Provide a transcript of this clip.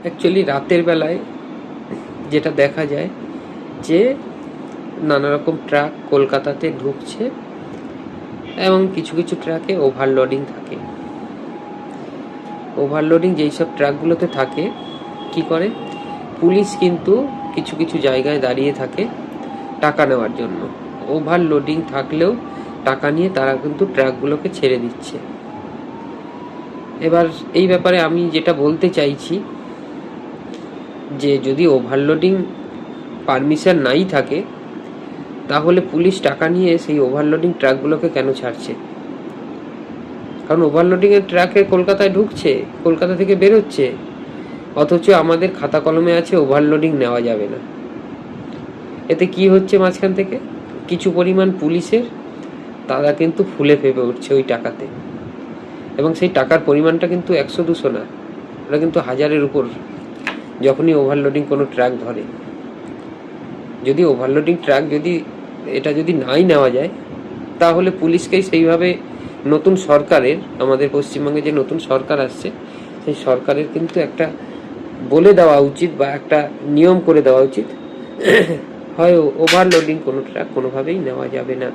Actually রাতের বেলায় যেটা দেখা যায় যে নানা রকম ট্রাক কলকাতাতে ঢুকছে এবং কিছু কিছু ট্রাকে ওভারলোডিং থাকে। ওভারলোডিং যেই সব ট্রাকগুলোতে থাকে কি করে, পুলিশ কিন্তু কিছু কিছু জায়গায় দাঁড়িয়ে থাকে টাকা নেওয়ার জন্য। ওভারলোডিং থাকলেও টাকা নিয়ে তারা কিন্তু ট্রাকগুলোকে ছেড়ে দিচ্ছে। এবার এই ব্যাপারে আমি যেটা বলতে চাইছি যে যদি ওভারলোডিং পারমিশন নাই থাকে তাহলে পুলিশ টাকা নিয়ে সেই ওভারলোডিং ট্রাকগুলোকে কেন ছাড়ছে? কারণ ওভারলোডিংয়ের ট্রাকে কলকাতায় ঢুকছে, কলকাতা থেকে বেরোচ্ছে, অথচ আমাদের খাতা কলমে আছে ওভারলোডিং নেওয়া যাবে না। এতে কি হচ্ছে, মাঝখান থেকে কিছু পরিমাণ পুলিশের তারা কিন্তু ফুলে ফেপে উঠছে ওই টাকাতে, এবং সেই টাকার পরিমাণটা কিন্তু 100-200 না, ওটা কিন্তু হাজারের উপর যখনই ওভারলোডিং কোনো ট্রাক ধরে। যদি ওভারলোডিং ট্রাক যদি নাই নেওয়া যায় তাহলে পুলিশকেই সেইভাবে নতুন সরকারের, আমাদের পশ্চিমবঙ্গে যে নতুন সরকার আসছে সেই সরকারের কিন্তু একটা বলে দেওয়া উচিত বা একটা নিয়ম করে দেওয়া উচিত, হয় ওভারলোডিং কোনো ট্রাক কোনোভাবেই নেওয়া যাবে না।